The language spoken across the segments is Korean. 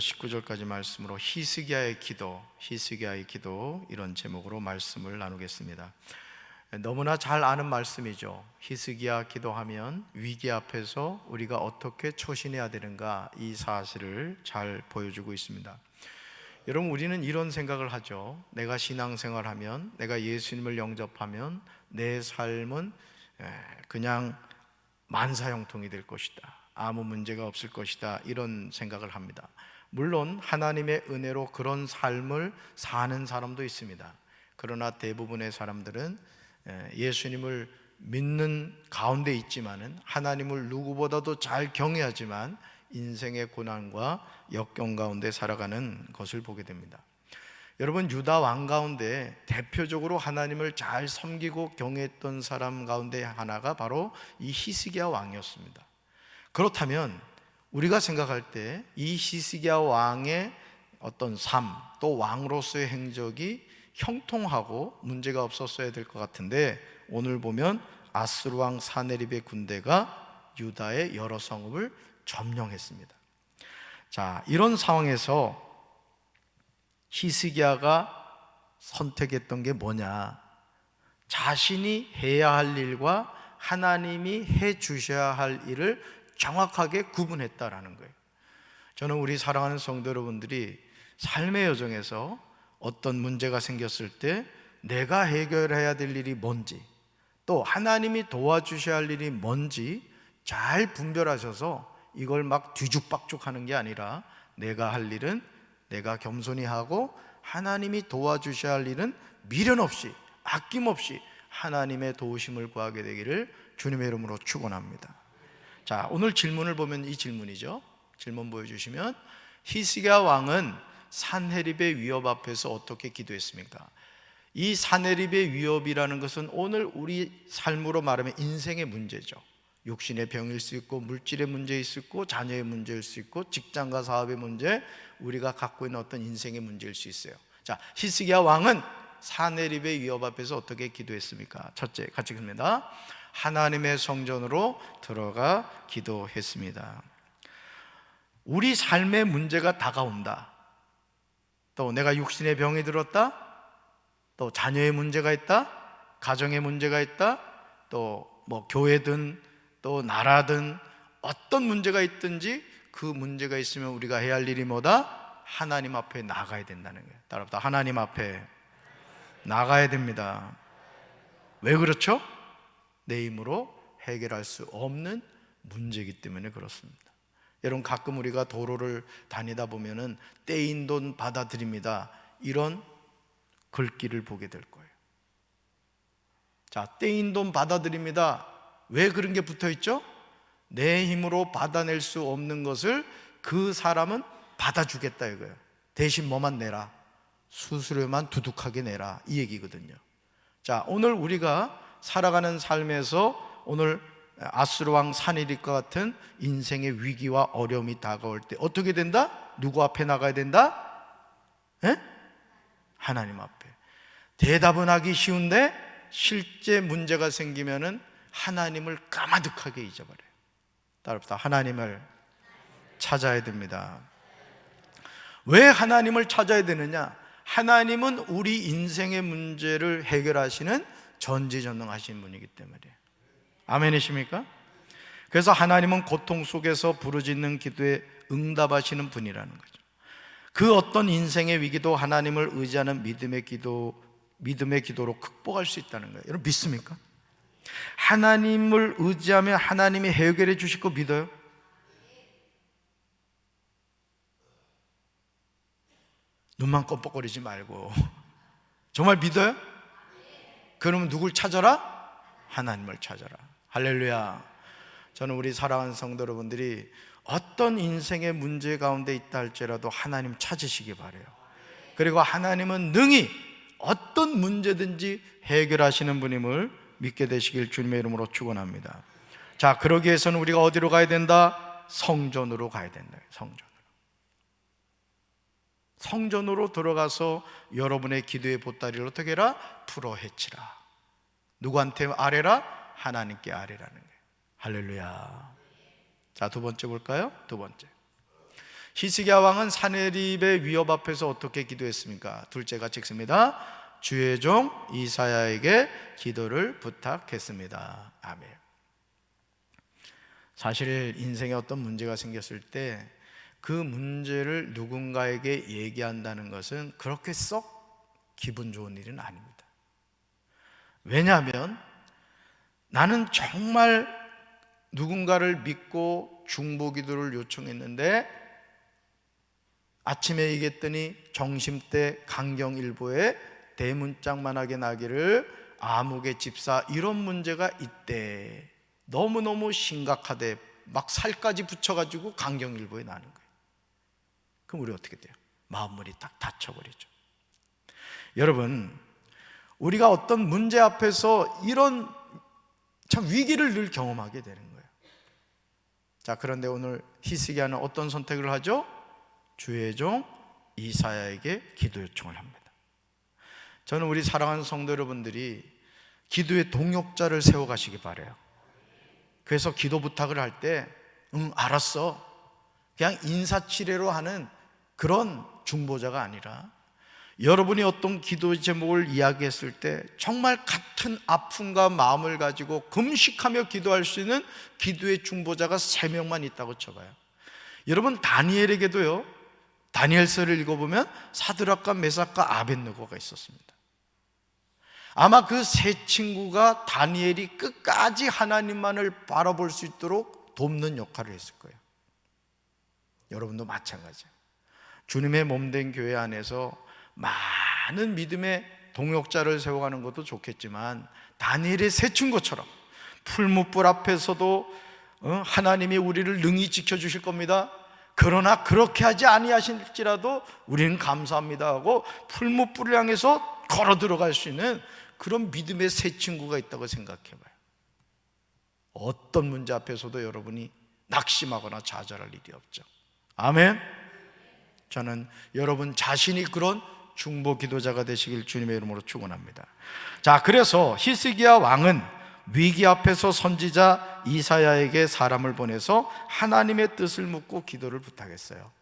19절까지 말씀으로 히스기야의 기도 이런 제목으로 말씀을 나누겠습니다. 너무나 잘 아는 말씀이죠. 히스기야 기도하면 위기 앞에서 우리가 어떻게 처신해야 되는가, 이 사실을 잘 보여주고 있습니다. 여러분, 우리는 이런 생각을 하죠. 내가 신앙생활하면, 내가 예수님을 영접하면 내 삶은 그냥 만사형통이 될 것이다, 아무 문제가 없을 것이다, 이런 생각을 합니다. 물론 하나님의 은혜로 그런 삶을 사는 사람도 있습니다. 그러나 대부분의 사람들은 예수님을 믿는 가운데 있지만은, 하나님을 누구보다도 잘 경외하지만 인생의 고난과 역경 가운데 살아가는 것을 보게 됩니다. 여러분, 유다 왕 가운데 대표적으로 하나님을 잘 섬기고 경외했던 사람 가운데 하나가 바로 이 히스기야 왕이었습니다. 그렇다면 우리가 생각할 때 이 히스기야 왕의 어떤 삶, 또 왕으로서의 행적이 형통하고 문제가 없었어야 될 것 같은데, 오늘 보면 아수르 왕 사네립의 군대가 유다의 여러 성읍을 점령했습니다. 자, 이런 상황에서 히스기야가 선택했던 게 뭐냐? 자신이 해야 할 일과 하나님이 해 주셔야 할 일을 정확하게 구분했다라는 거예요. 저는 우리 사랑하는 성도 여러분들이 삶의 여정에서 어떤 문제가 생겼을 때 내가 해결해야 될 일이 뭔지, 또 하나님이 도와주셔야 할 일이 뭔지 잘 분별하셔서 이걸 막 뒤죽박죽하는 게 아니라, 내가 할 일은 내가 겸손히 하고 하나님이 도와주셔야 할 일은 미련 없이, 아낌없이 하나님의 도우심을 구하게 되기를 주님의 이름으로 축원합니다. 자, 오늘 질문을 보면 이 질문이죠. 질문 보여주시면, 히스기야 왕은 산헤립의 위협 앞에서 어떻게 기도했습니까? 이 산헤립의 위협이라는 것은 오늘 우리 삶으로 말하면 인생의 문제죠. 육신의 병일 수 있고, 물질의 문제일 수 있고, 자녀의 문제일 수 있고, 직장과 사업의 문제, 우리가 갖고 있는 어떤 인생의 문제일 수 있어요. 자, 히스기야 왕은 산헤립의 위협 앞에서 어떻게 기도했습니까? 첫째, 같이 읽습니다. 하나님의 성전으로 들어가 기도했습니다. 우리 삶의 문제가 다가온다, 또 내가 육신의 병이 들었다, 또 자녀의 문제가 있다, 가정의 문제가 있다, 또 교회든 또 나라든 어떤 문제가 있든지 그 문제가 있으면 우리가 해야 할 일이 뭐다? 하나님 앞에 나가야 된다는 거예요. 따라합시다. 하나님 앞에 나가야 됩니다. 왜 그렇죠? 내 힘으로 해결할 수 없는 문제이기 때문에 그렇습니다. 여러분, 가끔 우리가 도로를 다니다 보면은 떼인 돈 받아드립니다, 이런 글귀를 보게 될 거예요. 자, 떼인 돈 받아드립니다. 왜 그런 게 붙어 있죠? 내 힘으로 받아낼 수 없는 것을 그 사람은 받아주겠다 이거예요. 대신 뭐만 내라? 수수료만 두둑하게 내라, 이 얘기거든요. 자, 오늘 우리가 살아가는 삶에서 오늘 아수르 왕 산헤립과 같은 인생의 위기와 어려움이 다가올 때 어떻게 된다? 누구 앞에 나가야 된다? 하나님 앞에. 대답은 하기 쉬운데 실제 문제가 생기면은 하나님을 까마득하게 잊어버려요. 따라합시다. 하나님을 찾아야 됩니다. 왜 하나님을 찾아야 되느냐? 하나님은 우리 인생의 문제를 해결하시는 전지전능하신 분이기 때문에. 아멘이십니까? 그래서 하나님은 고통 속에서 부르짖는 기도에 응답하시는 분이라는 거죠. 그 어떤 인생의 위기도 하나님을 의지하는 믿음의 기도로 극복할 수 있다는 거예요. 여러분, 믿습니까? 하나님을 의지하면 하나님이 해결해 주실 거 믿어요? 눈만 껌뻑거리지 말고 정말 믿어요? 그러면 누굴 찾아라? 하나님을 찾아라. 할렐루야. 저는 우리 사랑하는 성도 여러분들이 어떤 인생의 문제 가운데 있다 할지라도 하나님 찾으시기 바라요. 그리고 하나님은 능히 어떤 문제든지 해결하시는 분임을 믿게 되시길 주님의 이름으로 축원합니다. 자, 그러기 위해서는 우리가 어디로 가야 된다? 성전으로 가야 된다. 성전으로 들어가서 여러분의 기도의 보따리를 어떻게 해라? 풀어 헤치라. 누구한테 아뢰라? 하나님께 아뢰라는 거예요. 할렐루야. 자, 두 번째 볼까요? 두 번째, 히스기야 왕은 사내립의 위협 앞에서 어떻게 기도했습니까? 둘째가 찍습니다. 주의 종 이사야에게 기도를 부탁했습니다. 아멘. 사실 인생에 어떤 문제가 생겼을 때 그 문제를 누군가에게 얘기한다는 것은 그렇게 썩 기분 좋은 일은 아닙니다. 왜냐하면 나는 정말 누군가를 믿고 중보기도를 요청했는데 아침에 얘기했더니 정심때 강경일보에 대문짝만하게 나기를 아무개 집사 이런 문제가 있대. 너무너무 심각하대. 막 살까지 붙여가지고 강경일보에 나는 거예요. 그럼 우리 어떻게 돼요? 마음문이 딱 닫혀버리죠. 여러분, 우리가 어떤 문제 앞에서 이런 참 위기를 늘 경험하게 되는 거예요. 자, 그런데 오늘 히스기야는 어떤 선택을 하죠? 주의 종 이사야에게 기도 요청을 합니다. 저는 우리 사랑하는 성도 여러분들이 기도의 동역자를 세워가시기 바라요. 그래서 기도 부탁을 할 때 알았어, 그냥 인사치레로 하는 그런 중보자가 아니라 여러분이 어떤 기도 제목을 이야기했을 때 정말 같은 아픔과 마음을 가지고 금식하며 기도할 수 있는 기도의 중보자가 3명만 있다고 쳐봐요. 여러분, 다니엘에게도요, 다니엘서를 읽어보면 사드락과 메삭과 아벳느고가 있었습니다. 아마 그 세 친구가 다니엘이 끝까지 하나님만을 바라볼 수 있도록 돕는 역할을 했을 거예요. 여러분도 마찬가지예요. 주님의 몸된 교회 안에서 많은 믿음의 동역자를 세워가는 것도 좋겠지만 다니엘의 세 친구처럼 풀무불 앞에서도 하나님이 우리를 능히 지켜주실 겁니다. 그러나 그렇게 하지 아니하실지라도 우리는 감사합니다 하고 풀무불을 향해서 걸어 들어갈 수 있는 그런 믿음의 새 친구가 있다고 생각해봐요. 어떤 문제 앞에서도 여러분이 낙심하거나 좌절할 일이 없죠. 아멘. 저는 여러분 자신이 그런 중보 기도자가 되시길 주님의 이름으로 축원합니다. 자, 그래서 히스기야 왕은 위기 앞에서 선지자 이사야에게 사람을 보내서 하나님의 뜻을 묻고 기도를 부탁했어요.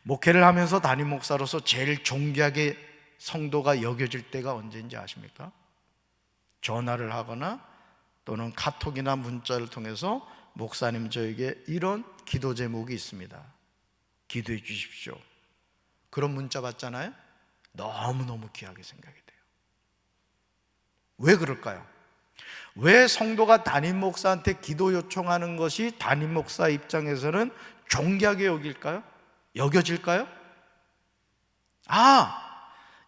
목회를 하면서 담임 목사로서 제일 존귀하게 성도가 여겨질 때가 언제인지 아십니까? 전화를 하거나 또는 카톡이나 문자를 통해서 목사님, 저에게 이런 기도 제목이 있습니다, 기도해 주십시오. 그런 문자 받잖아요. 너무너무 귀하게 생각이 돼요. 왜 그럴까요? 왜 성도가 담임 목사한테 기도 요청하는 것이 담임 목사 입장에서는 존귀하게 여겨질까요?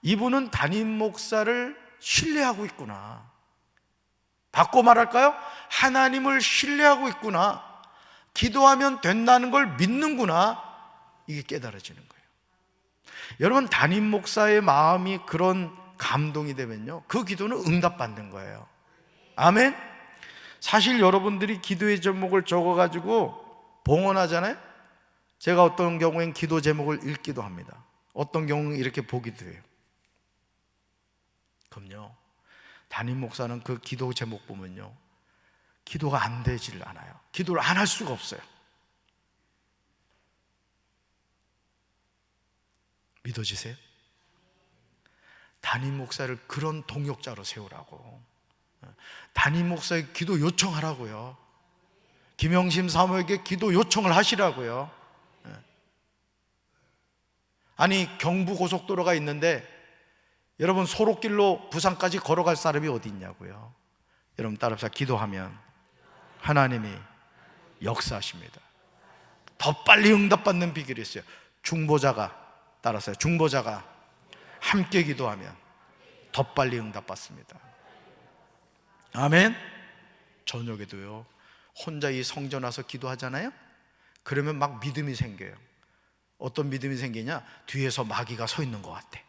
이분은 담임 목사를 신뢰하고 있구나. 바꿔 말할까요? 하나님을 신뢰하고 있구나. 기도하면 된다는 걸 믿는구나. 이게 깨달아지는 거예요. 여러분, 담임 목사의 마음이 그런 감동이 되면요, 그 기도는 응답받는 거예요. 아멘. 사실 여러분들이 기도의 제목을 적어가지고 봉헌하잖아요. 제가 어떤 경우엔 기도 제목을 읽기도 합니다. 어떤 경우는 이렇게 보기도 해요. 그럼요, 담임 목사는 그 기도 제목 보면요, 기도가 안 되질 않아요. 기도를 안 할 수가 없어요. 믿어지세요? 담임 목사를 그런 동역자로 세우라고, 담임 목사에게 기도 요청하라고요. 김영심 사모에게 기도 요청을 하시라고요. 아니, 경부고속도로가 있는데 여러분, 소록길로 부산까지 걸어갈 사람이 어디 있냐고요. 여러분 따라서 기도하면 하나님이 역사하십니다. 더 빨리 응답받는 비결이 있어요. 중보자가, 따라서요, 중보자가 함께 기도하면 더 빨리 응답받습니다. 아멘. 저녁에도요, 혼자 이 성전 와서 기도하잖아요. 그러면 막 믿음이 생겨요. 어떤 믿음이 생기냐? 뒤에서 마귀가 서 있는 것 같아.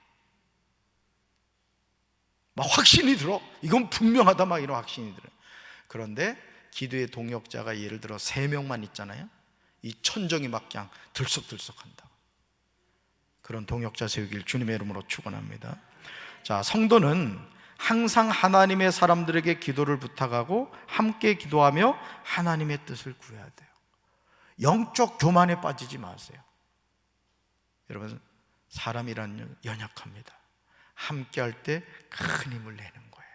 막 확신이 들어. 이건 분명하다, 막 이런 확신이 들어요. 그런데 기도의 동역자가 예를 들어 3명만 있잖아요. 이 천정이 막 그냥 들썩들썩한다. 그런 동역자 세우길 주님의 이름으로 축원합니다. 자, 성도는 항상 하나님의 사람들에게 기도를 부탁하고 함께 기도하며 하나님의 뜻을 구해야 돼요. 영적 교만에 빠지지 마세요. 여러분, 사람이란 연약합니다. 함께 할 때 큰 힘을 내는 거예요.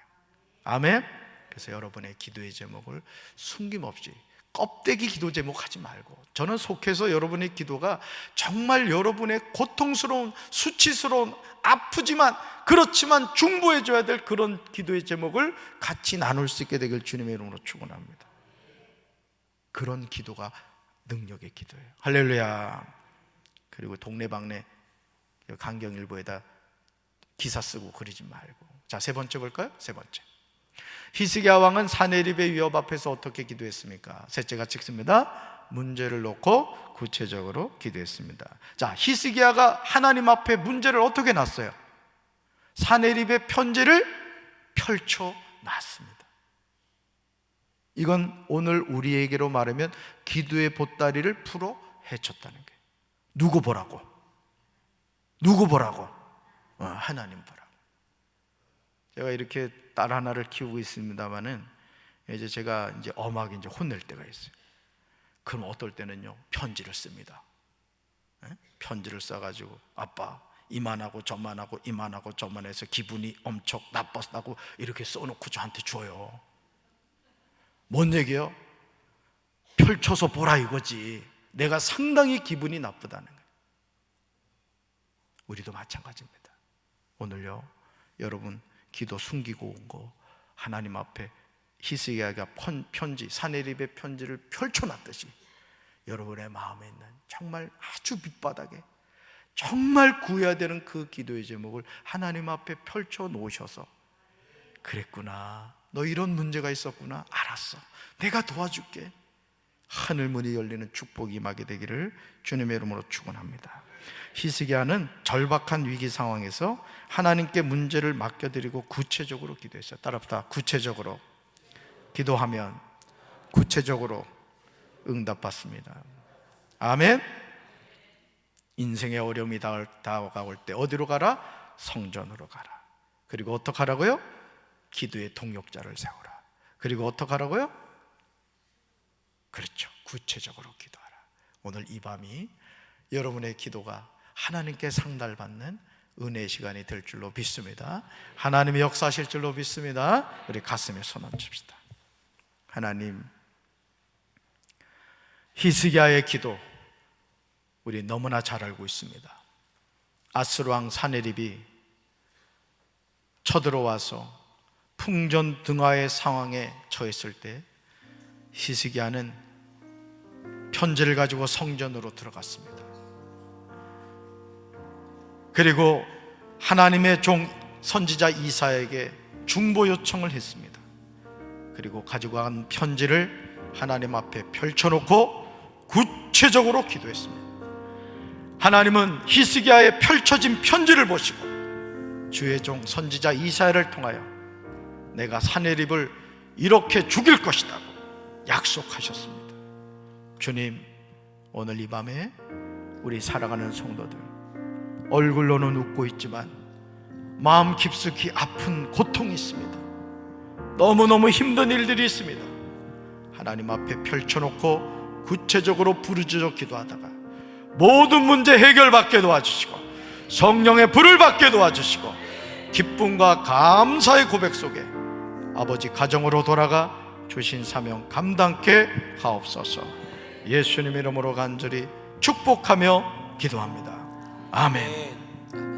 아멘. 그래서 여러분의 기도의 제목을 숨김없이 껍데기 기도 제목 하지 말고, 저는 속해서 여러분의 기도가 정말 여러분의 고통스러운, 수치스러운, 아프지만 그렇지만 중보해줘야 될 그런 기도의 제목을 같이 나눌 수 있게 되길 주님의 이름으로 축원합니다. 그런 기도가 능력의 기도예요. 할렐루야. 그리고 동네방네 강경일보에다 기사 쓰고 그러지 말고. 자, 세 번째 볼까요? 세 번째, 히스기야 왕은 사네립의 위협 앞에서 어떻게 기도했습니까? 셋째가 찍습니다. 문제를 놓고 구체적으로 기도했습니다. 자, 히스기야가 하나님 앞에 문제를 어떻게 놨어요? 사네립의 편지를 펼쳐놨습니다. 이건 오늘 우리에게로 말하면 기도의 보따리를 풀어 헤쳤다는 거예요. 누구 보라고? 누구 보라고? 하나님 보라고. 제가 이렇게 딸 하나를 키우고 있습니다만은 이제 제가 이제 엄하게 이제 혼낼 때가 있어요. 그럼 어떨 때는요, 편지를 씁니다. 편지를 써가지고 아빠 이만하고 저만하고 이만하고 저만해서 기분이 엄청 나빴다고 이렇게 써놓고 저한테 줘요. 뭔 얘기예요? 펼쳐서 보라 이거지. 내가 상당히 기분이 나쁘다는 거예요. 우리도 마찬가지입니다. 오늘요, 여러분 기도 숨기고 온 거 하나님 앞에 히스기야가 편지, 사네립의 편지를 펼쳐놨듯이 여러분의 마음에 있는 정말 아주 밑바닥에 정말 구해야 되는 그 기도의 제목을 하나님 앞에 펼쳐 놓으셔서, 그랬구나, 너 이런 문제가 있었구나, 알았어, 내가 도와줄게. 하늘 문이 열리는 축복이 임하게 되기를 주님의 이름으로 축원합니다. 히스기야는 절박한 위기 상황에서 하나님께 문제를 맡겨드리고 구체적으로 기도했어요. 따라합시다. 구체적으로 기도하면 구체적으로 응답받습니다. 아멘. 인생의 어려움이 다가올 때 어디로 가라? 성전으로 가라. 그리고 어떻게 하라고요? 기도의 동역자를 세우라. 그리고 어떻게 하라고요? 그렇죠, 구체적으로 기도하라. 오늘 이 밤이 여러분의 기도가 하나님께 상달받는 은혜의 시간이 될 줄로 믿습니다. 하나님이 역사하실 줄로 믿습니다. 우리 가슴에 손 얹읍시다. 하나님, 히스기야의 기도 우리 너무나 잘 알고 있습니다. 아스루 왕 사네립이 쳐들어와서 풍전등화의 상황에 처했을 때 히스기야는 편지를 가지고 성전으로 들어갔습니다. 그리고 하나님의 종 선지자 이사야에게 중보 요청을 했습니다. 그리고 가지고 간 편지를 하나님 앞에 펼쳐놓고 구체적으로 기도했습니다. 하나님은 히스기야의 펼쳐진 편지를 보시고 주의 종 선지자 이사야를 통하여 내가 사네립을 이렇게 죽일 것이다 약속하셨습니다. 주님, 오늘 이 밤에 우리 사랑하는 성도들 얼굴로는 웃고 있지만 마음 깊숙이 아픈 고통이 있습니다. 너무너무 힘든 일들이 있습니다. 하나님 앞에 펼쳐놓고 구체적으로 부르짖어 기도하다가 모든 문제 해결받게 도와주시고 성령의 불을 받게 도와주시고 기쁨과 감사의 고백 속에 아버지 가정으로 돌아가 주신 사명 감당케 하옵소서. 예수님 이름으로 간절히 축복하며 기도합니다. 아멘.